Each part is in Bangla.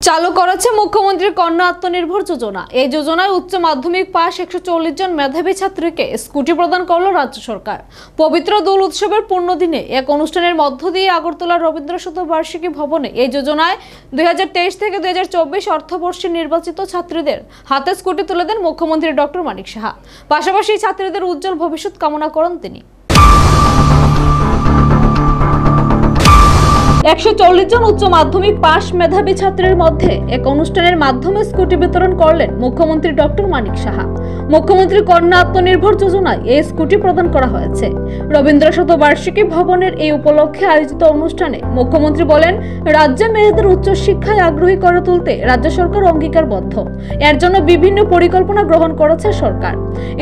চালু করেছে মুখ্যমন্ত্রীর কন্যা আত্মনির্ভর যোজনা। এই যোজনায় উচ্চ মাধ্যমিক পাস 140 জন মেধাবী ছাত্রীকে স্কুটি প্রদান করল রাজ্য সরকার। পবিত্র দোল উৎসবের পূর্ণ দিনে এক অনুষ্ঠানের মধ্য দিয়ে আগরতলার রবীন্দ্র শতবার্ষিকী ভবনে এই যোজনায় 2023 থেকে 2024 অর্থবর্ষে নির্বাচিত ছাত্রীদের হাতে স্কুটি তুলে দেন মুখ্যমন্ত্রী ডক্টর মানিক সাহা। পাশাপাশি ছাত্রীদের উজ্জ্বল ভবিষ্যৎ কামনা করেন তিনি। 140 জন উচ্চ মাধ্যমিক পাস মেধাবী ছাত্রের মধ্যে এক অনুষ্ঠানের মাধ্যমে স্কুটি বিতরণ করলেন মুখ্যমন্ত্রী ডক্টর মানিক সাহা। মুখ্যমন্ত্রী কন্যা আত্মনির্ভর যোজনায় এই স্কুটি প্রদান করা হয়েছে। রবীন্দ্র শতবার্ষিকী ভবনের এই উপলক্ষে আয়োজিত অনুষ্ঠানে মুখ্যমন্ত্রী বলেন, রাজ্যে মেয়েদের উচ্চ শিক্ষায় আগ্রহী করে তুলতে রাজ্য সরকার অঙ্গীকারবদ্ধ। এর জন্য বিভিন্ন পরিকল্পনা গ্রহণ করেছে সরকার।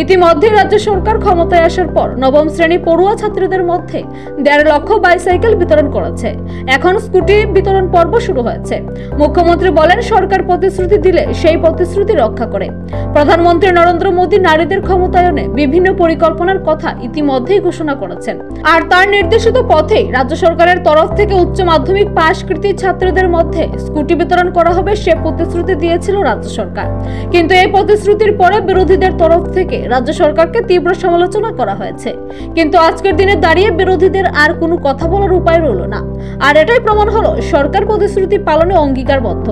ইতিমধ্যে রাজ্য সরকার ক্ষমতায় আসার পর নবম শ্রেণী পড়ুয়া ছাত্রীদের মধ্যে 1.5 লক্ষ বাইসাইকেল বিতরণ করেছে। এখন স্কুটি বিতরণ পর্ব শুরু হয়েছে। মুখ্যমন্ত্রী বলেন, সরকার প্রতিশ্রুতি দিলে সেই প্রতিশ্রুতি রক্ষা করে। প্রধানমন্ত্রী নরেন্দ্র মোদী নারীদের ক্ষমতায়নে বিভিন্ন পরিকল্পনার কথা ইতিমধ্যেই ঘোষণা করেছেন। আর তার নির্দেশিত পথেই রাজ্য সরকারের তরফ থেকে উচ্চ মাধ্যমিক পাশকৃতী ছাত্রীদের মধ্যে স্কুটি বিতরণ করা হবে সে প্রতিশ্রুতি দিয়েছিল রাজ্য সরকার। কিন্তু এই প্রতিশ্রুতির পরে বিরোধীদের তরফ থেকে রাজ্য সরকারকে তীব্র সমালোচনা করা হয়েছে। কিন্তু আজকের দিনে দাঁড়িয়ে বিরোধীদের আর কোনো কথা বলার উপায় রইল না। আর এটাই প্রমাণ হলো সরকার প্রতিশ্রুতি পালনে অঙ্গীকারবদ্ধ।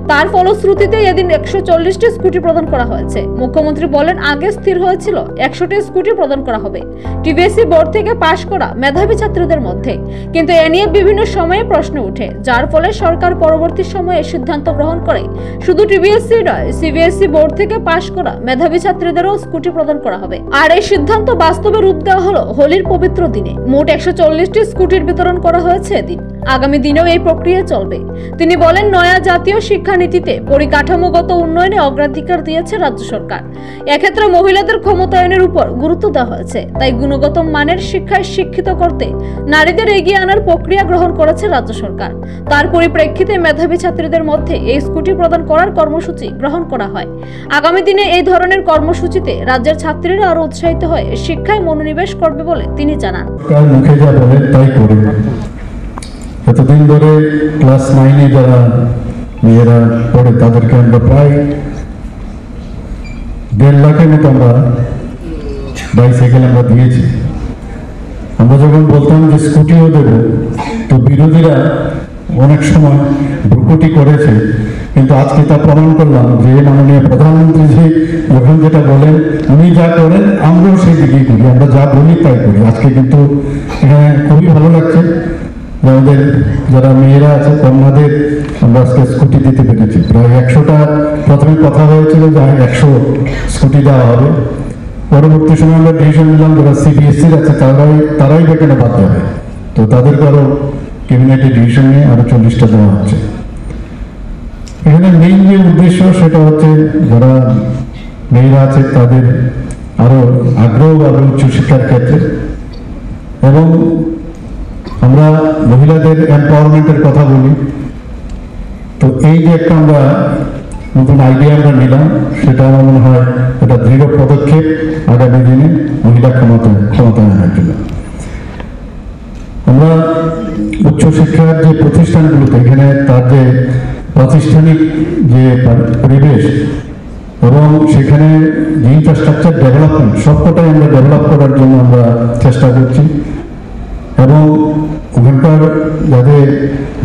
তার ফলশ্রুতিতে এদিন 140টি স্কুটি প্রদান করা হয়েছে। মুখ্যমন্ত্রী বলেন, আগে স্থির হয়েছিল 100টি স্কুটি প্রদান করা হবে টিবিএসসি বোর্ড থেকে পাশ করা মেধাবী ছাত্রীদের মধ্যে। কিন্তু এ নিয়ে বিভিন্ন সময়ে প্রশ্ন উঠে, যার ফলে সরকার পরবর্তী সময়ে সিদ্ধান্ত গ্রহণ করে শুধু টিবিএসসি নয়, সিবিএসসি বোর্ড থেকে পাশ করা মেধাবী ছাত্রীদেরও স্কুটি প্রদান করা হবে। আর এই সিদ্ধান্ত বাস্তবে রূপ দেওয়া হলো হোলির পবিত্র দিনে। মোট 140টি স্কুটির বিতরণ করা হয়েছে এদিন। আগামী দিনেও এই প্রক্রিয়া চলবে। তিনি বলেন, নয়া জাতীয় শিক্ষানীতিতে পরিকাঠামোগত উন্নয়নে অগ্রাধিকার দিয়েছে রাজ্য সরকার। এক্ষেত্রে মহিলাদের ক্ষমতায়নের উপর গুরুত্ব দেওয়া হয়েছে। তাই গুণগত মানের শিক্ষায় শিক্ষিত করতে নারীদের এগিয়ে আনার প্রক্রিয়া গ্রহণ করেছে রাজ্য সরকার। তার পরিপ্রেক্ষিতে মেধাবী ছাত্রীদের মধ্যে এই স্কুটি প্রদান করার কর্মসূচি গ্রহণ করা হয়। আগামী দিনে এই ধরনের কর্মসূচিতে রাজ্যের ছাত্রীরা আরো উৎসাহিত হয়ে শিক্ষায় মনোনিবেশ করবে বলে তিনি জানান। এতদিন ধরে ক্লাস 9-এ যারা মেয়েরা পড়ে তাদেরকে আমরা প্রায় 1.5 লাখের মতো আমরা বাইসাইকেল আমরা দিয়েছি। আমরা যখন বলতাম যে স্কুটিও দেব, তো বিরোধীরা অনেক সময় ভ্রুকুটি করেছে। কিন্তু আজকে তা প্রমাণ করলাম যে মাননীয় প্রধানমন্ত্রী যখন যেটা বলেন, উনি যা করেন আমরাও সেই দিকেই করি, আমরা যা বলি তাই করি। আজকে কিন্তু এখানে খুবই ভালো লাগছে আমাদের যারা মেয়েরা আছে কন্যাদের আমরা আজকে স্কুটি দিতে পেরেছি। প্রায় 100টা প্রথমে কথা হয়েছিল যে 100 স্কুটি দেওয়া হবে। পরবর্তী সময় আমরা ডিসিশন নিলাম যারা সিবিএসসির আছে তারাই বেকানে বাদ হবে, তো তাদেরকে আরো ক্যাবিনেটে ডিসিশন নিয়ে আরো 40টা দেওয়া হচ্ছে। এখানে মেইন যে উদ্দেশ্য সেটা হচ্ছে যারা মেয়েরা আছে তাদের আরো আগ্রহ বাড়বে উচ্চশিক্ষার ক্ষেত্রে। এবং আমরা মহিলাদের এম্পাওয়ারমেন্টের কথা বলি, তো এই যে একটা আমরা নতুন আইডিয়া আমরা নিলাম, সেটা আমার মনে হয় একটা দৃঢ় পদক্ষেপ আগামী দিনে মহিলা ক্ষমতায়নের জন্য। আমরা উচ্চশিক্ষার যে প্রতিষ্ঠানগুলোতে এখানে তার যে প্রাতিষ্ঠানিক যে পরিবেশ এবং সেখানে যে ইনফ্রাস্ট্রাকচার ডেভেলপমেন্ট সবকটাই আমরা ডেভেলপ করার জন্য আমরা চেষ্টা করছি। এবং ওখানকার যাদের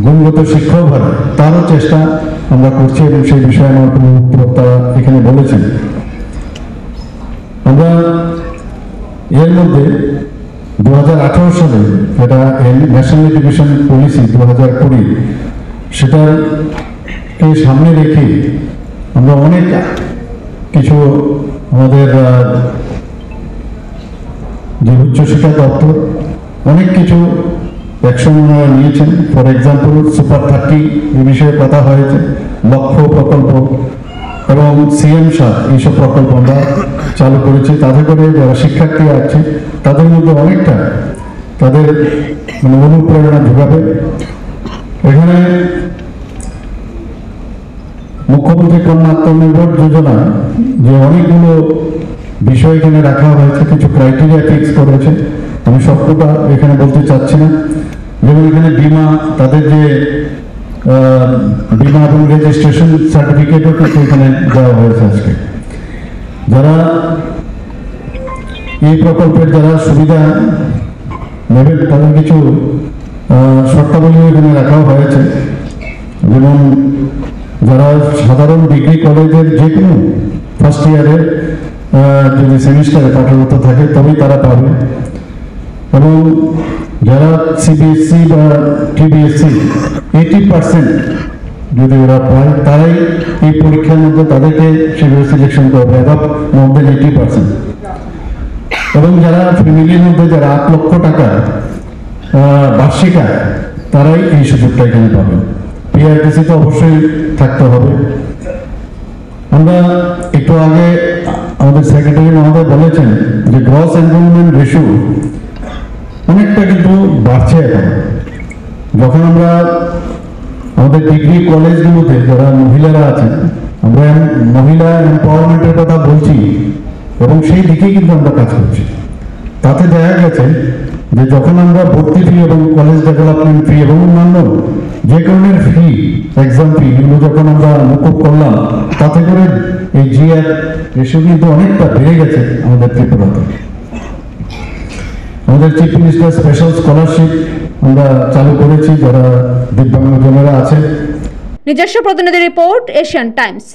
গুণগত শিক্ষক হয় তারও চেষ্টা আমরা করছি এবং সেই বিষয়ে আমার কোনো বক্তা এখানে বলেছেন। আমরা এর মধ্যে 2018 সালে যেটা ন্যাশনাল এডুকেশন পলিসি 2020 সেটাকে সামনে রেখে আমরা অনেক কিছু আমাদের যে উচ্চশিক্ষা দপ্তর অনেক কিছু অ্যাকশন নিয়েছেন। ফর এক্সাম্পল সুপার 30 এই বিষয়ে কথা হয়েছে, লক্ষ্য প্রকল্প এবং সিএম সাথ এইসব প্রকল্প আমরা চালু করেছি। তাতে করে যারা শিক্ষার্থী আছে তাদের মধ্যে অনেকটা তাদের অনুপ্রেরণা যোগাবে। এখানে মুখ্যমন্ত্রী কন্যা আত্মনির্ভর যোজনা যে অনেকগুলো বিষয় এখানে রাখা হয়েছে, কিছু ক্রাইটেরিয়া ফিক্স করেছে, আমি সবটা এখানে বলতে চাচ্ছি না। যেমন এখানে বীমা, তাদের যে বিমা এবং রেজিস্ট্রেশন সার্টিফিকেটও কিন্তু এখানে দেওয়া হয়েছে আজকে। যারা এই প্রকল্পের যারা সুবিধা নেবেন তাদের কিছু শর্তাবলীও এখানে রাখাও হয়েছে, যেমন যারা সাধারণ ডিগ্রি কলেজের যে কোনো ফার্স্ট ইয়ারে যদি সেমিস্টারে পাঠরত থাকে তবেই তারা পাবে, এবং যারা সিবিএসসি বা টিবিএসসি 80% যদি ওরা পায় তারাই এই পরীক্ষার মধ্যে তাদেরকে সেভাবে সিলেকশন করবে, এবং মোর দেন 80%। এবং যারা ফ্যামিলির মধ্যে যারা 8 লক্ষ টাকা বার্ষিক আয় তারাই এই সুযোগটা এখানে পাবে। পিআরটিসি তো অবশ্যই থাকতে হবে। আমরা একটু আগে আমাদের সেক্রেটারি মহোদয় বলেছেন যে গ্রস এনরোলমেন্ট রেশিও অনেকটা কিন্তু বাড়ছে এখন। যখন আমরা আমাদের ডিগ্রি কলেজগুলোতে যারা মহিলারা আছেন, আমরা মহিলা এম্পাওয়ারমেন্টের কথা বলছি এবং সেই দিকেই কিন্তু আমরা কাজ করছি। তাতে দেখা গেছে যে যখন আমরা ভর্তি ফি এবং কলেজ ডেভেলপমেন্ট ফি এবং অন্যান্য যে কারণের ফি, এক্সাম ফি, এগুলো যখন আমরা মুকুব করলাম, তাতে করে এই জিআর রেশিও কিন্তু অনেকটা বেড়ে গেছে আমাদের ত্রিপুরাতে। আমাদের চিফ মিনিস্টার স্পেশাল স্কলারশিপ আমরা চালু করেছি যারা দিব্যাঙ্গজনেরা আছে। নিজস্ব প্রতিনিধি রিপোর্ট, এশিয়ান টাইমস।